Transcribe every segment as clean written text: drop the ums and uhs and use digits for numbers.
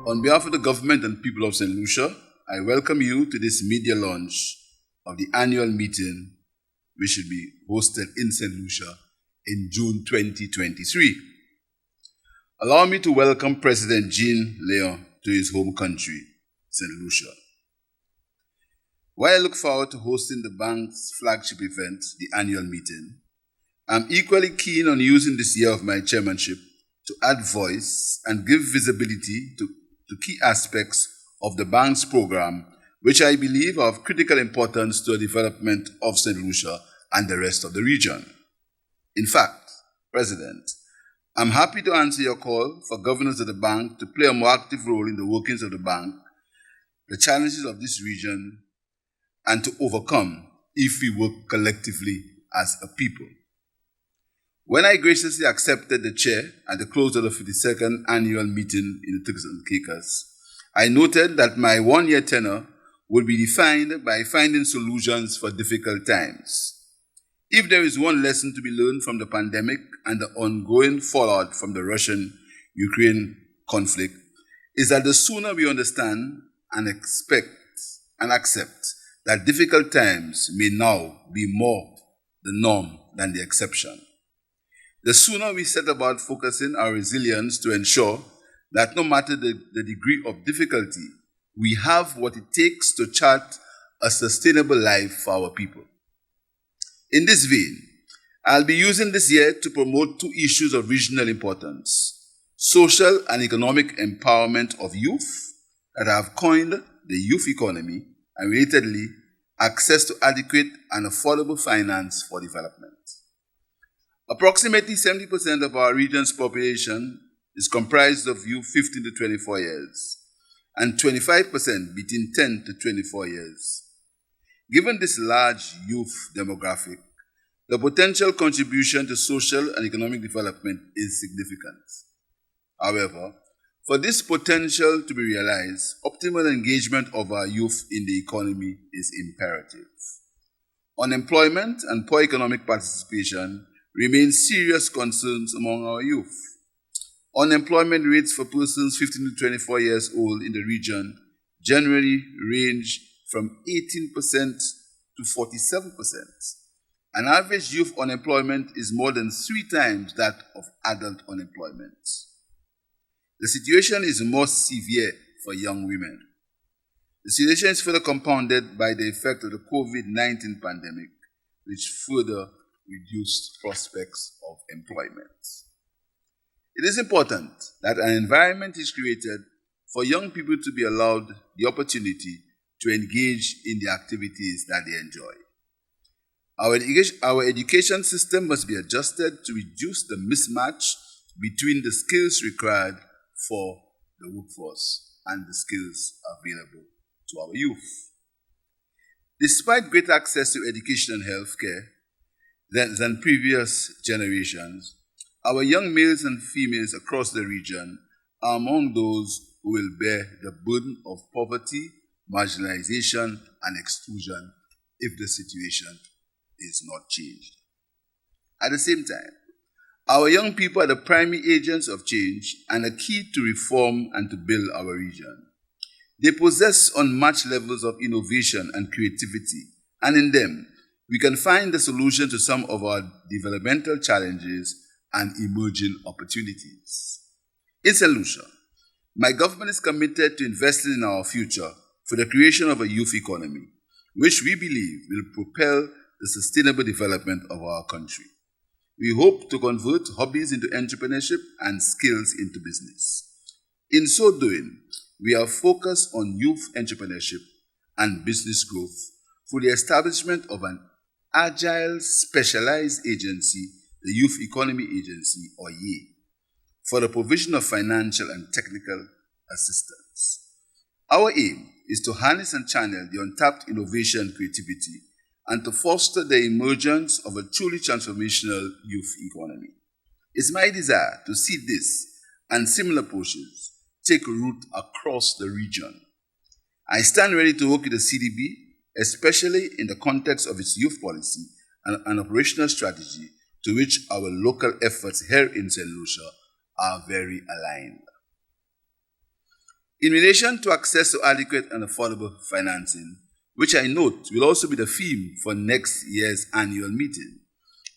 On behalf of the government and people of St. Lucia, I welcome you to this media launch of the annual meeting which should be hosted in St. Lucia in June 2023. Allow me to welcome President Jean Leon to his home country, St. Lucia. While I look forward to hosting the bank's flagship event, the annual meeting, I'm equally keen on using this year of my chairmanship to add voice and give visibility to key aspects of the bank's program, which I believe are of critical importance to the development of St. Lucia and the rest of the region. In fact, President, I'm happy to answer your call for governors of the bank to play a more active role in the workings of the bank, the challenges of this region, and to overcome if we work collectively as a people. When I graciously accepted the chair at the close of the 52nd annual meeting in the Turks and Caicos, I noted that my one-year tenure would be defined by finding solutions for difficult times. If there is one lesson to be learned from the pandemic and the ongoing fallout from the Russian-Ukraine conflict, is that the sooner we understand and expect and accept that difficult times may now be more the norm than the exception, the sooner we set about focusing our resilience to ensure that no matter the degree of difficulty, we have what it takes to chart a sustainable life for our people. In this vein, I'll be using this year to promote two issues of regional importance: social and economic empowerment of youth, that I have coined the youth economy, and relatedly, access to adequate and affordable finance for development. Approximately 70% of our region's population is comprised of youth 15 to 24 years, and 25% between 10 to 24 years. Given this large youth demographic, the potential contribution to social and economic development is significant. However, for this potential to be realized, optimal engagement of our youth in the economy is imperative. Unemployment and poor economic participation remain serious concerns among our youth. Unemployment rates for persons 15 to 24 years old in the region generally range from 18% to 47%. And average youth unemployment is more than 3 times that of adult unemployment. The situation is more severe for young women. The situation is further compounded by the effect of the COVID-19 pandemic, which further reduced prospects of employment. It is important that an environment is created for young people to be allowed the opportunity to engage in the activities that they enjoy. Our education system must be adjusted to reduce the mismatch between the skills required for the workforce and the skills available to our youth. Despite greater access to education and healthcare than previous generations, our young males and females across the region are among those who will bear the burden of poverty, marginalization, and exclusion if the situation is not changed. At the same time, our young people are the primary agents of change and are key to reform and to build our region. They possess unmatched levels of innovation and creativity, and in them, we can find the solution to some of our developmental challenges and emerging opportunities. In St. Lucia, my government is committed to investing in our future for the creation of a youth economy, which we believe will propel the sustainable development of our country. We hope to convert hobbies into entrepreneurship and skills into business. In so doing, we are focused on youth entrepreneurship and business growth through the establishment of an agile, specialized agency, the Youth Economy Agency, or YE, for the provision of financial and technical assistance. Our aim is to harness and channel the untapped innovation and creativity and to foster the emergence of a truly transformational youth economy. It's my desire to see this and similar approaches take root across the region. I stand ready to work with the CDB, especially in the context of its youth policy and an operational strategy to which our local efforts here in St. Lucia are very aligned. In relation to access to adequate and affordable financing, which I note will also be the theme for next year's annual meeting,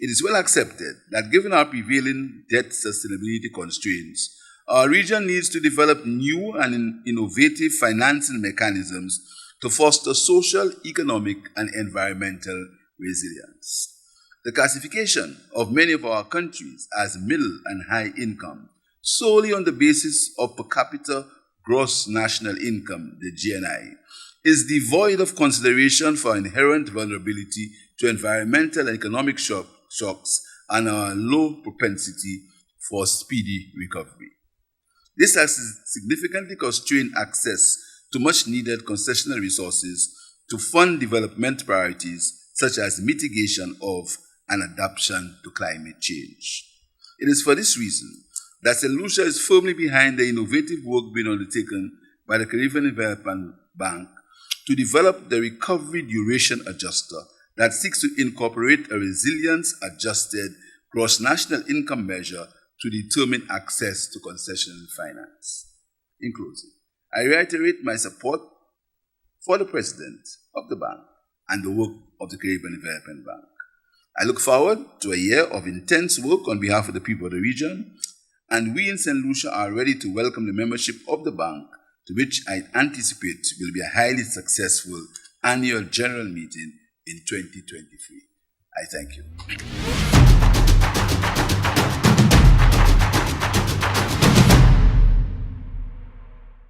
it is well accepted that given our prevailing debt sustainability constraints, our region needs to develop new and innovative financing mechanisms to foster social, economic, and environmental resilience. The classification of many of our countries as middle and high income solely on the basis of per capita gross national income, the GNI, is devoid of consideration for inherent vulnerability to environmental and economic shocks and our low propensity for speedy recovery. This has significantly constrained access to much needed concessional resources to fund development priorities such as mitigation of and adaptation to climate change. It is for this reason that St. Lucia is firmly behind the innovative work being undertaken by the Caribbean Development Bank to develop the Recovery Duration Adjuster that seeks to incorporate a resilience-adjusted gross national income measure to determine access to concessional finance. In closing, I reiterate my support for the President of the Bank and the work of the Caribbean Development Bank. I look forward to a year of intense work on behalf of the people of the region, and we in St. Lucia are ready to welcome the membership of the bank, to which I anticipate will be a highly successful annual general meeting in 2023. I thank you.